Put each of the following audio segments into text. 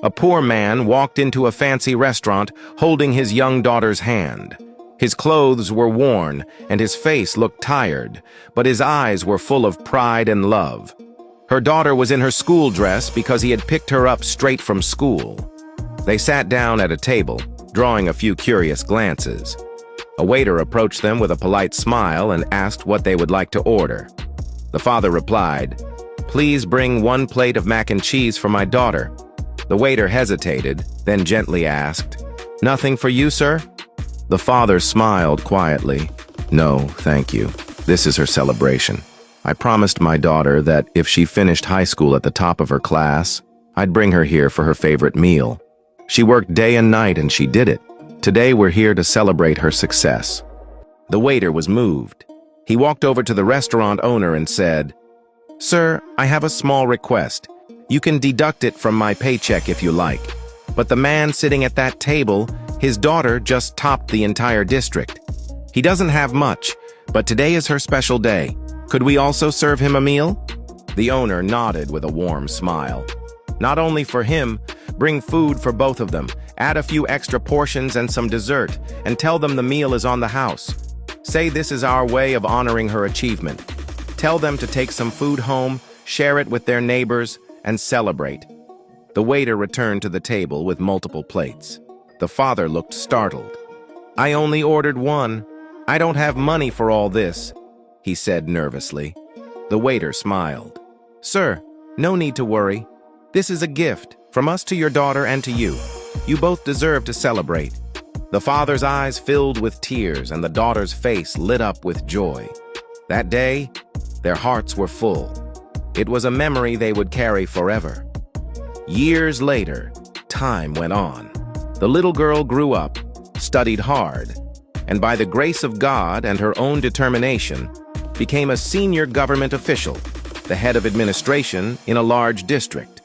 A poor man walked into a fancy restaurant holding his young daughter's hand. His clothes were worn and his face looked tired, but his eyes were full of pride and love. Her daughter was in her school dress because he had picked her up straight from school. They sat down at a table, drawing a few curious glances. A waiter approached them with a polite smile and asked what they would like to order. The father replied, "Please bring 1 plate of mac and cheese for my daughter." The waiter hesitated, then gently asked, "Nothing for you, sir?" The father smiled quietly. "No, thank you. This is her celebration. I promised my daughter that if she finished high school at the top of her class, I'd bring her here for her favorite meal. She worked day and night and she did it. Today we're here to celebrate her success." The waiter was moved. He walked over to the restaurant owner and said, "Sir, I have a small request. You can deduct it from my paycheck if you like. But the man sitting at that table, his daughter just topped the entire district. He doesn't have much, but today is her special day. Could we also serve him a meal?" The owner nodded with a warm smile. "Not only for him, bring food for both of them. Add a few extra portions and some dessert, and tell them the meal is on the house. Say this is our way of honoring her achievement. Tell them to take some food home, share it with their neighbors, and celebrate." The waiter returned to the table with multiple plates. The father looked startled. "I only ordered 1. I don't have money for all this," he said nervously. The waiter smiled. "Sir, no need to worry. This is a gift from us to your daughter and to you. You both deserve to celebrate." The father's eyes filled with tears and the daughter's face lit up with joy. That day, their hearts were full. It was a memory they would carry forever. Years later, time went on. The little girl grew up, studied hard, and by the grace of God and her own determination, became a senior government official, the head of administration in a large district.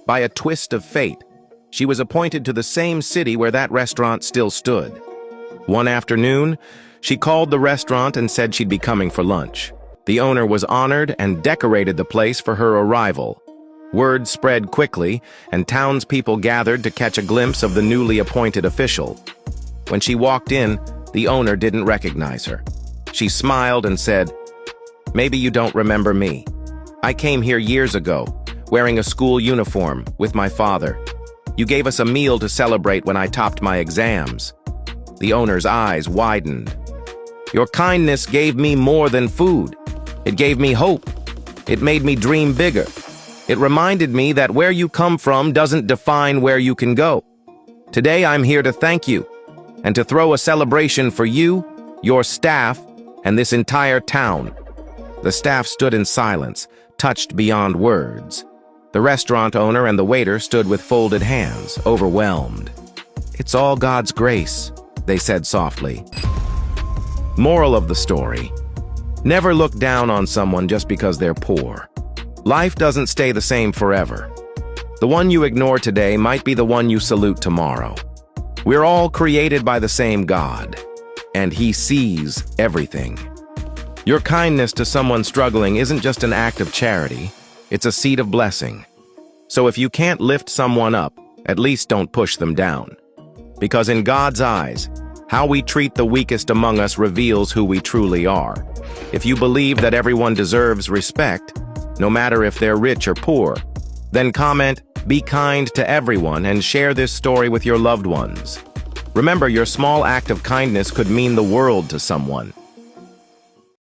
By a twist of fate, she was appointed to the same city where that restaurant still stood. One afternoon, she called the restaurant and said she'd be coming for lunch. The owner was honored and decorated the place for her arrival. Word spread quickly, and townspeople gathered to catch a glimpse of the newly appointed official. When she walked in, the owner didn't recognize her. She smiled and said, "Maybe you don't remember me. I came here years ago, wearing a school uniform, with my father. You gave us a meal to celebrate when I topped my exams." The owner's eyes widened. "Your kindness gave me more than food. It gave me hope. It made me dream bigger. It reminded me that where you come from doesn't define where you can go. Today I'm here to thank you and to throw a celebration for you, your staff, and this entire town." The staff stood in silence, touched beyond words. The restaurant owner and the waiter stood with folded hands, overwhelmed. "It's all God's grace," they said softly. Moral of the story: never look down on someone just because they're poor. Life doesn't stay the same forever. The one you ignore today might be the one you salute tomorrow. We're all created by the same God, and He sees everything. Your kindness to someone struggling isn't just an act of charity, it's a seed of blessing. So if you can't lift someone up, at least don't push them down. Because in God's eyes, how we treat the weakest among us reveals who we truly are. If you believe that everyone deserves respect, no matter if they're rich or poor, then comment, "Be kind to everyone," and share this story with your loved ones. Remember, your small act of kindness could mean the world to someone.